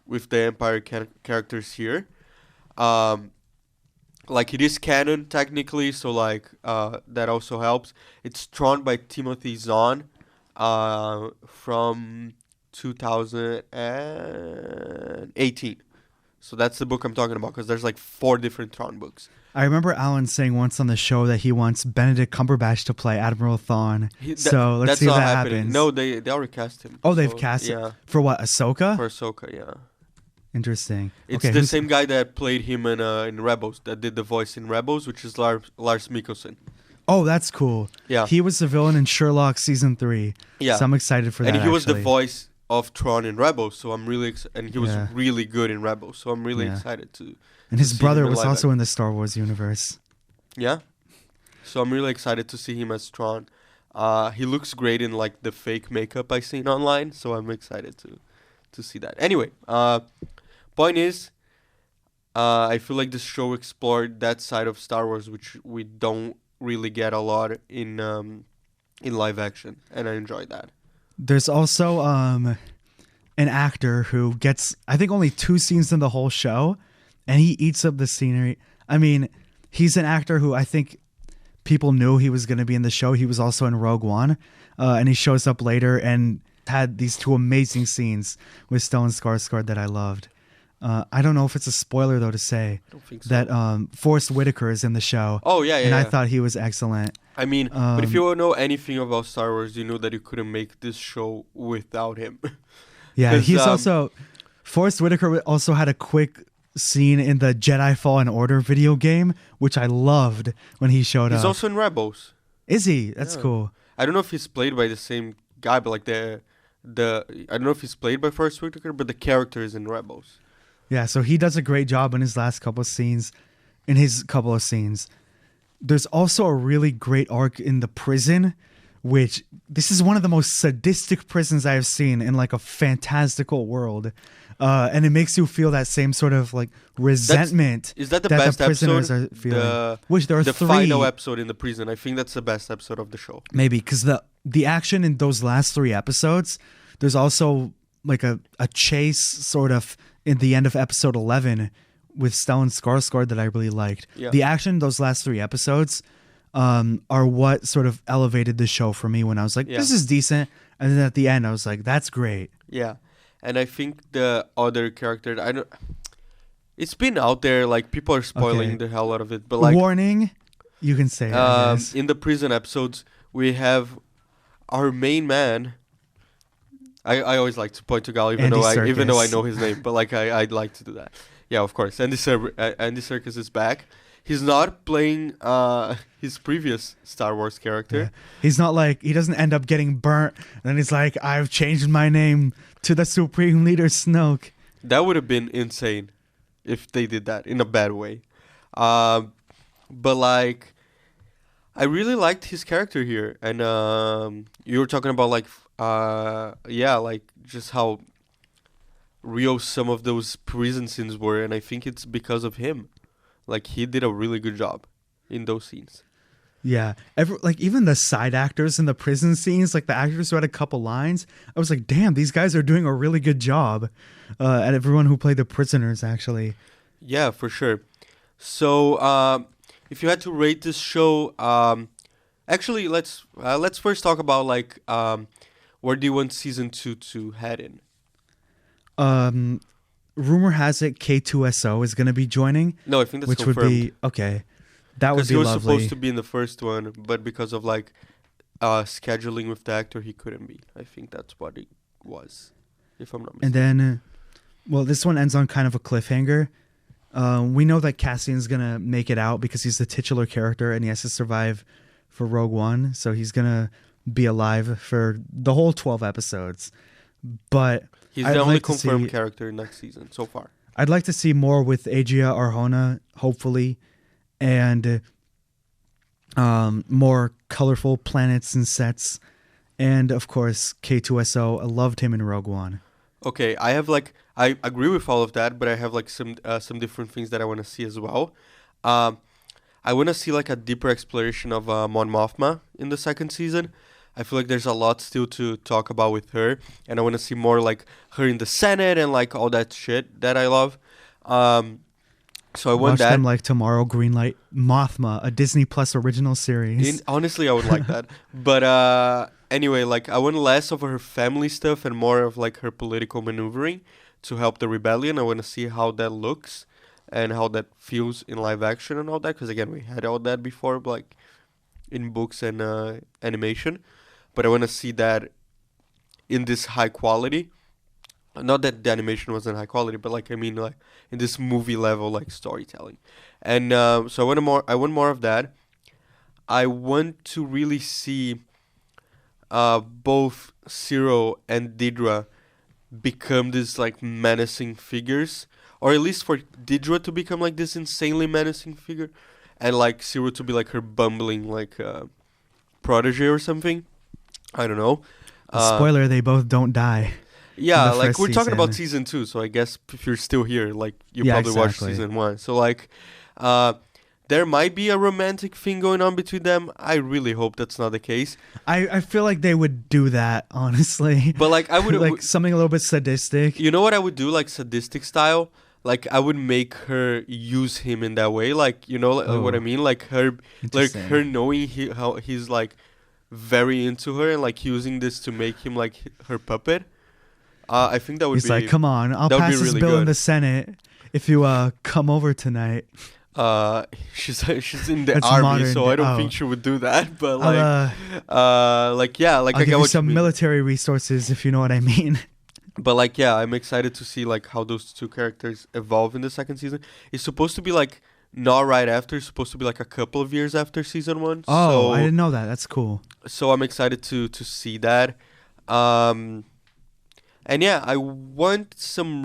the Empire characters here. Like it is canon technically, so like that also helps. It's drawn by Timothy Zahn from 2018. So that's the book I'm talking about, because there's like 4 different Thrawn books. I remember Alan saying once on the show that he wants Benedict Cumberbatch to play Admiral Thrawn. So let's see if that happens. No, they already cast him. Oh, they've cast him? For what, Ahsoka? For Ahsoka, yeah. Interesting. It's the same guy that played him in Rebels, that did the voice in Rebels, which is Lars Mikkelsen. Oh, that's cool. Yeah. He was the villain in Sherlock season 3. Yeah. So I'm excited for that. And he was the voice of Thrawn in Rebels, so I'm really and he was really good in Rebels, so I'm really excited to. And his brother was also in the Star Wars universe. Yeah, so I'm really excited to see him as Thrawn. He looks great in like the fake makeup I seen online, so I'm excited to see that. Anyway, point is, I feel like this show explored that side of Star Wars which we don't really get a lot in live action, and I enjoyed that. There's also an actor who gets, I think, only 2 scenes in the whole show, and he eats up the scenery. I mean, he's an actor who I think people knew he was going to be in the show. He was also in Rogue One, and he shows up later, and had these two amazing scenes with Stellan Skarsgård that I loved. I don't know if it's a spoiler though to say that Forrest Whitaker is in the show. Oh yeah, and I thought he was excellent. I mean, but if you know anything about Star Wars, you know that you couldn't make this show without him. Yeah, he's also Forrest Whitaker also had a quick scene in the Jedi Fallen Order video game, which I loved when he showed up. He's also in Rebels. Is he? That's cool. I don't know if he's played by the same guy, but like the I don't know if he's played by Forrest Whitaker, but the character is in Rebels. Yeah, so he does a great job in his couple of scenes. There's also a really great arc in the prison, which this is one of the most sadistic prisons I have seen in like a fantastical world. And it makes you feel that same sort of like resentment. Is that the best the prisoners episode? Are feeling. Which there are the 3. final episode in the prison. I think that's the best episode of the show. Maybe because the action in those last 3 episodes, there's also like a chase sort of in the end of episode 11 with Stellan Skarsgård that I really liked. Yeah. The action in those last 3 episodes are what sort of elevated the show for me when I was like, this is decent. And then at the end, I was like, that's great. Yeah. And I think the other character, it's been out there, like people are spoiling the hell out of it. But like, warning, you can say it. In the prison episodes, we have our main man. I always like to point to Gal, even though I know his name, but like I'd like to do that. Yeah, of course. Andy Serkis is back. He's not playing his previous Star Wars character. Yeah. He's not like, he doesn't end up getting burnt, and then he's like, I've changed my name to the Supreme Leader Snoke. That would have been insane if they did that in a bad way. But like, I really liked his character here, and you were talking about like, like just how real some of those prison scenes were, and I think it's because of him. Like, he did a really good job in those scenes. Yeah. Even the side actors in the prison scenes, like the actors who had a couple lines, I was like, damn, these guys are doing a really good job. And everyone who played the prisoners, actually. Yeah, for sure. So, if you had to rate this show, actually, let's first talk about, like, where do you want season 2 to head in? Rumor has it K2SO is going to be joining. No, I think that's which confirmed. Would be okay. That would be lovely. Because he was supposed to be in the first one, but because of like scheduling with the actor, he couldn't be. I think that's what it was, if I'm not mistaken. And then, this one ends on kind of a cliffhanger. We know that Cassian's going to make it out because he's the titular character and he has to survive for Rogue One. So he's going to be alive for the whole 12 episodes. But he's the only confirmed character next season so far. I'd like to see more with Adria Arjona, hopefully, and more colorful planets and sets. And, of course, K2SO. I loved him in Rogue One. Okay, I agree with all of that, but I have like some different things that I want to see as well. I want to see like a deeper exploration of Mon Mothma in the second season. I feel like there's a lot still to talk about with her, and I want to see more like her in the Senate and like all that shit that I love. So I want that. Watch them like tomorrow. Greenlight Mothma, a Disney Plus original series. Honestly, I would like that. But anyway, like I want less of her family stuff and more of like her political maneuvering to help the rebellion. I want to see how that looks and how that feels in live action and all that. Because again, we had all that before, like in books and animation. But I want to see that in this high quality. Not that the animation wasn't high quality, but like I mean, like in this movie level, like storytelling. And so I want more of that. I want to really see both Cyril and Dedra become these like menacing figures, or at least for Dedra to become like this insanely menacing figure, and like Cyril to be like her bumbling like protege or something. I don't know. Spoiler: they both don't die. Yeah, like we're talking about season 2, so I guess if you're still here, like you probably watched season 1. So like, there might be a romantic thing going on between them. I really hope that's not the case. I feel like they would do that, honestly. But like I would like something a little bit sadistic. You know what I would do, like sadistic style? Like I would make her use him in that way, like you know what I mean, like her knowing how he's like very into her and like using this to make him like her puppet. I think that would be. He's like, come on, I'll pass this bill in the Senate if you come over tonight. She's in the army, modern, so I don't think she would do that. But like, I'll I get give you what some you mean. Military resources, if you know what I mean. But like, yeah, I'm excited to see like how those two characters evolve in the second season. It's supposed to be like not right after. It's supposed to be like a couple of years after season 1. Oh, so, I didn't know that. That's cool. So I'm excited to see that. And yeah, I want some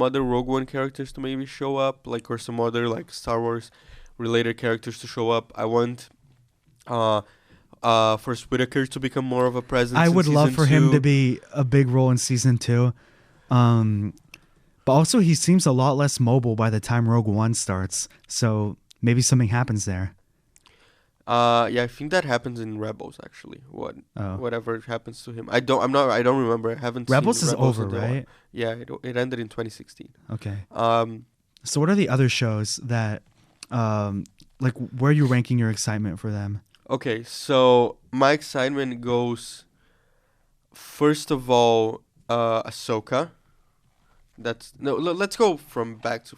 other Rogue One characters to maybe show up, like, or some other like Star Wars related characters to show up. I want Forrest Whitaker to become more of a presence. I would love for him 2. to be a big role in season 2. But also he seems a lot less mobile by the time Rogue One starts. So maybe something happens there. Yeah, I think that happens in Rebels actually. Whatever happens to him, I don't remember. I haven't. Rebels seen is over, right? Yeah, it ended in 2016. Okay. So what are the other shows that, like, where are you ranking your excitement for them? Okay, so my excitement goes, first of all, Ahsoka. Let's go from back to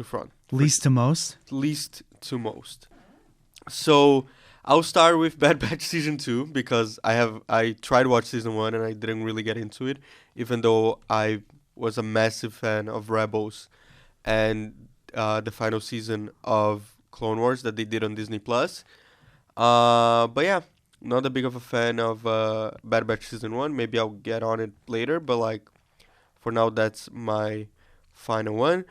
front. Least to most. Least to most. So I'll start with Bad Batch season 2 because I tried to watch season 1 and I didn't really get into it, even though I was a massive fan of Rebels and the final season of Clone Wars that they did on Disney Plus. But yeah, not that big of a fan of Bad Batch season 1. Maybe I'll get on it later, but like for now that's my final one.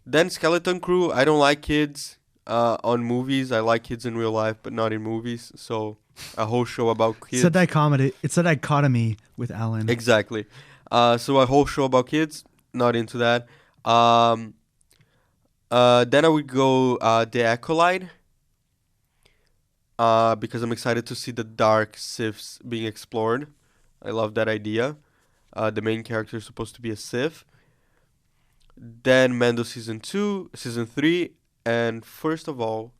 Then Skeleton Crew. I don't like kids. On movies, I like kids in real life, but not in movies. So a whole show about kids. It's a dichotomy with Alan. Exactly. So a whole show about kids, not into that. Then I would go The Acolyte. Because I'm excited to see the dark Siths being explored. I love that idea. The main character is supposed to be a Sith. Then Mando season 3. And first of all,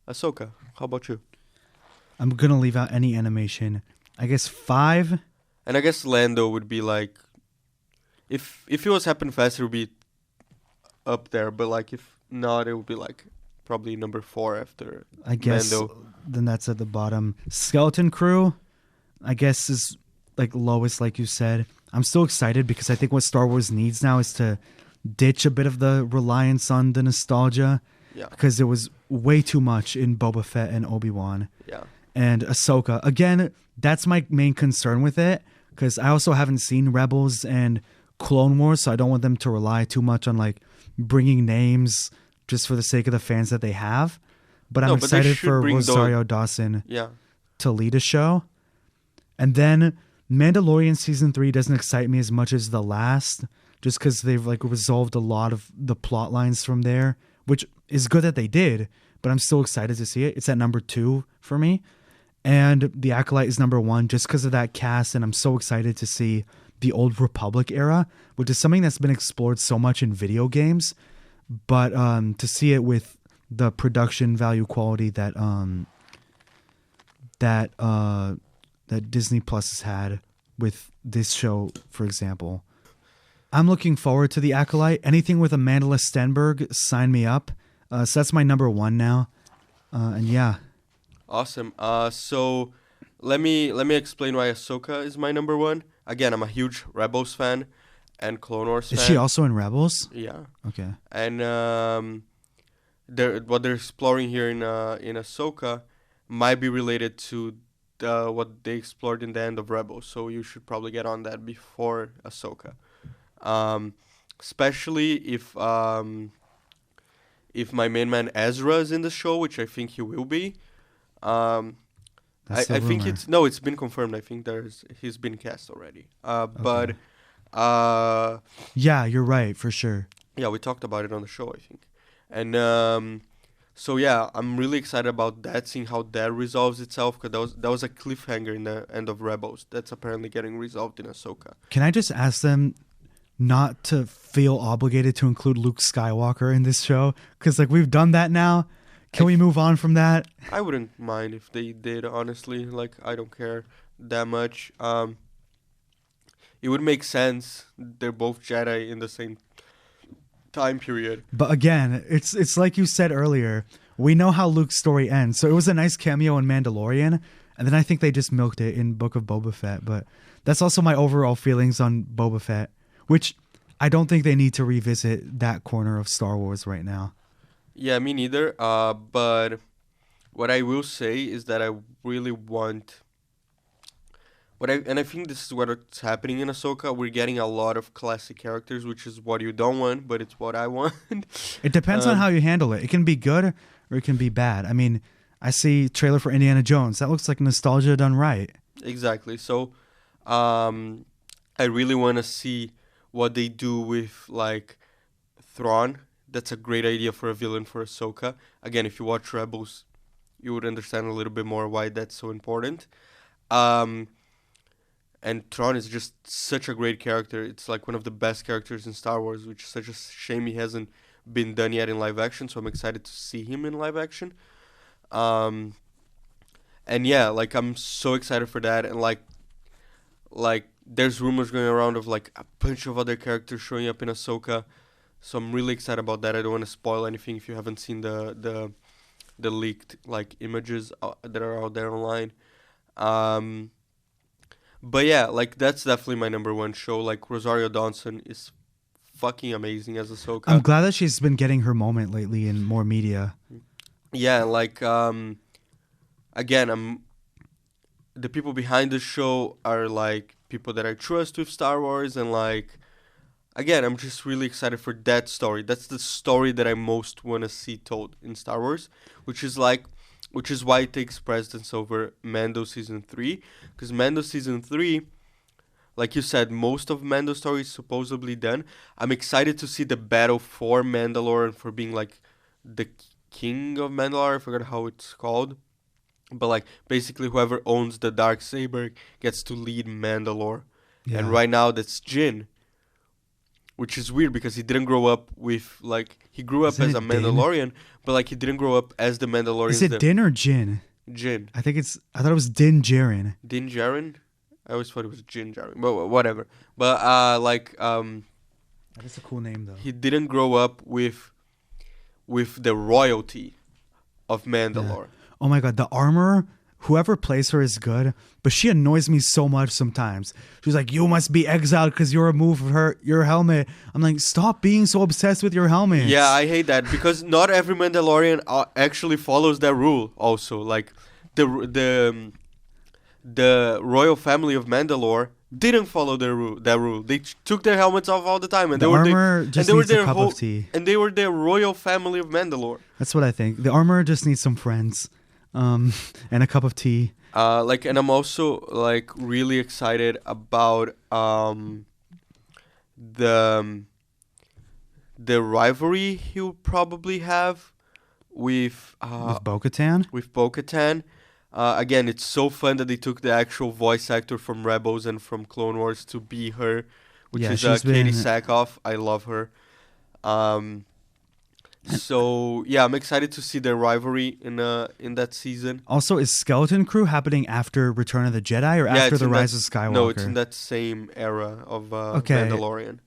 Ahsoka. How about you? I'm going to leave out any animation. I guess 5. And I guess Lando would be like... If it was Happen Fast, it would be up there. But like if not, it would be like probably number 4 after I guess Mando. Then that's at the bottom. Skeleton Crew, I guess, is like lowest, like you said. I'm still excited because I think what Star Wars needs now is to ditch a bit of the reliance on the nostalgia. Yeah. Because there was way too much in Boba Fett and Obi-Wan. Yeah. And Ahsoka. Again, that's my main concern with it. Because I also haven't seen Rebels and Clone Wars, so I don't want them to rely too much on like bringing names just for the sake of the fans that they have. But I'm excited for Rosario Dawson to lead a show. And then Mandalorian Season 3 doesn't excite me as much as the last, just because they've like resolved a lot of the plot lines from there, which is good that they did, but I'm still excited to see it. It's at number 2 for me. And The Acolyte is number 1 just because of that cast, and I'm so excited to see the Old Republic era, which is something that's been explored so much in video games, but to see it with the production value quality that Disney Plus has had with this show, for example. I'm looking forward to The Acolyte. Anything with Amanda Stenberg, sign me up. So that's my number 1 now. And yeah. Awesome. So let me explain why Ahsoka is my number 1. Again, I'm a huge Rebels fan and Clone Wars fan. Is she also in Rebels? Yeah. Okay. And what they're exploring here in Ahsoka might be related to what they explored in the end of Rebels. So you should probably get on that before Ahsoka. Especially if my main man Ezra is in the show, which I think he will be. I think it's been confirmed. I think he's been cast already. Okay. But yeah, you're right for sure. Yeah, we talked about it on the show, I think. And so yeah, I'm really excited about that, seeing how that resolves itself, because that was a cliffhanger in the end of Rebels that's apparently getting resolved in Ahsoka. Can I just ask them not to feel obligated to include Luke Skywalker in this show? Because like we've done that now. Can we move on from that? I wouldn't mind if they did, honestly. Like, I don't care that much. It would make sense. They're both Jedi in the same time period. But again, it's like you said earlier. We know how Luke's story ends. So it was a nice cameo in Mandalorian. And then I think they just milked it in Book of Boba Fett. But that's also my overall feelings on Boba Fett, which I don't think they need to revisit that corner of Star Wars right now. Yeah, me neither. But what I will say is that I really want... I think this is what's happening in Ahsoka. We're getting a lot of classic characters, which is what you don't want, but it's what I want. It depends on how you handle it. It can be good or it can be bad. I mean, I see trailer for Indiana Jones. That looks like nostalgia done right. Exactly. So, I really want to see what they do with, like, Thrawn. That's a great idea for a villain for Ahsoka. Again, if you watch Rebels, you would understand a little bit more why that's so important. And Thrawn is just such a great character. It's like one of the best characters in Star Wars, which is such a shame he hasn't been done yet in live action. So I'm excited to see him in live action. And yeah, like I'm so excited for that. And like there's rumors going around of like a bunch of other characters showing up in Ahsoka. So I'm really excited about that. I don't want to spoil anything if you haven't seen the leaked like images that are out there online. But yeah, like that's definitely my number one show. Like Rosario Dawson is fucking amazing as Ahsoka. I'm glad that she's been getting her moment lately in more media. Yeah, like again, the people behind the show are like people that I trust with Star Wars, and like again, I'm just really excited for that story. That's the story that I most want to see told in Star Wars, which is why it takes precedence over Mando Season 3. Because Mando Season 3, like you said, most of Mando's story is supposedly done. I'm excited to see the battle for Mandalore and for being like the king of Mandalore. I forgot how it's called. But like basically whoever owns the Darksaber gets to lead Mandalore. Yeah. And right now that's Jin. Which is weird because he didn't grow up with, like, he grew up as a Mandalorian, but, like, he didn't grow up as the Mandalorian. Is it Din or Jin? Jin. I thought it was Din Djarin. Din Djarin? I always thought it was Jin Djarin, but whatever. But, that's a cool name, though. He didn't grow up with the royalty of Mandalore. Yeah. Oh, my God. The armor, whoever plays her is good, but she annoys me so much sometimes. She's like, you must be exiled because you removed your helmet. I'm like, stop being so obsessed with your helmet. Yeah, I hate that because not every Mandalorian actually follows that rule also. Like, the royal family of Mandalore didn't follow that rule. They took their helmets off all the time. And the armor just needs a cup of tea. And they were the royal family of Mandalore. That's what I think. The armor just needs some friends. And a cup of tea. And I'm also like really excited about the rivalry he'll probably have with Bo-Katan. With Bo-Katan. Again, it's so fun that they took the actual voice actor from Rebels and from Clone Wars to be her, which is Katie Sackhoff. I love her. So yeah, I'm excited to see their rivalry in that season. Also, is Skeleton Crew happening after Return of the Jedi or after the Rise of Skywalker? No, it's in that same era of Mandalorian.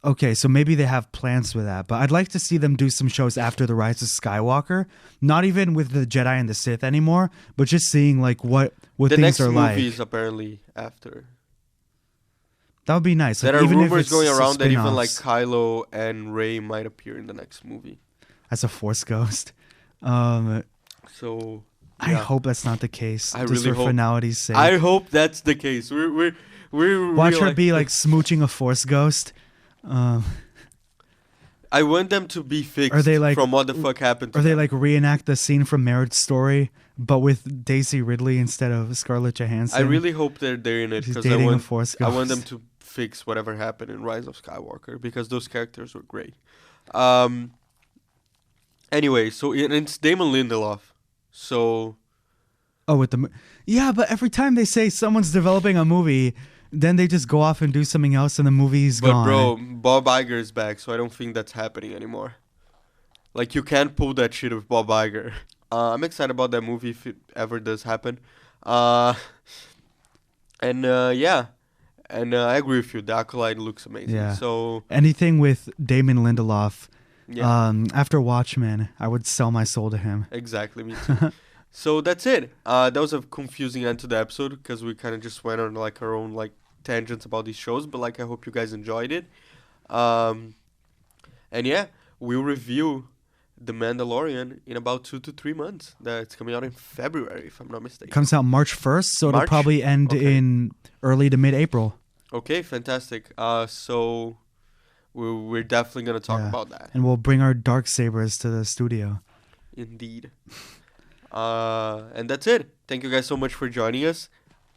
Okay, so maybe they have plans for that, but I'd like to see them do some shows after the Rise of Skywalker. Not even with the Jedi and the Sith anymore, but just seeing like what things are like. The next movie is apparently after. That would be nice. There are rumors going around that even like Kylo and Rey might appear in the next movie as a Force ghost. So yeah. I hope that's not the case. I just really for hope. Finality's sake. I hope that's the case. We're watch her be like smooching a Force ghost. I want them to be fixed from what the fuck happened. Or they like reenact the scene from Marriage Story, but with Daisy Ridley instead of Scarlett Johansson. I really hope they're in it because I want them to fix whatever happened in Rise of Skywalker because those characters were great. Anyway, so it's Damon Lindelof. So. Oh, yeah, but every time they say someone's developing a movie, then they just go off and do something else and the movie's gone. But bro, Bob Iger is back, so I don't think that's happening anymore. Like, you can't pull that shit with Bob Iger. I'm excited about that movie if it ever does happen. Yeah. And I agree with you. The Acolyte looks amazing. Yeah. So anything with Damon Lindelof, yeah. After Watchmen, I would sell my soul to him. Exactly, me too. So that's it. That was a confusing end to the episode because we kind of just went on like our own like tangents about these shows. But like, I hope you guys enjoyed it. And yeah, we'll review The Mandalorian in about 2 to 3 months. That's coming out in February, if I'm not mistaken. Comes out March 1st, so it'll probably end in early to mid-April. Okay, fantastic. So we're definitely going to talk about that. And we'll bring our dark sabers to the studio. Indeed. And that's it. Thank you guys so much for joining us.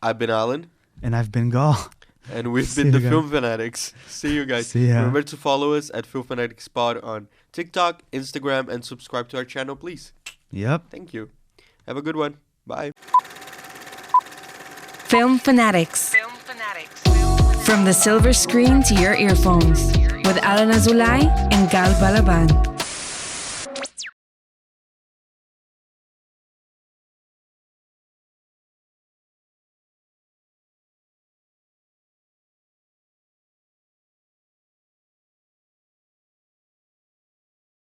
I've been Alan. And I've been Gal. And we've been the Film Fanatics. See you guys. See ya. Remember to follow us at Film Fanatics Pod on TikTok, Instagram, and subscribe to our channel, please. Yep. Thank you. Have a good one. Bye. Film Fanatics. From the silver screen to your earphones with Alan Azulay and Gal Balaban.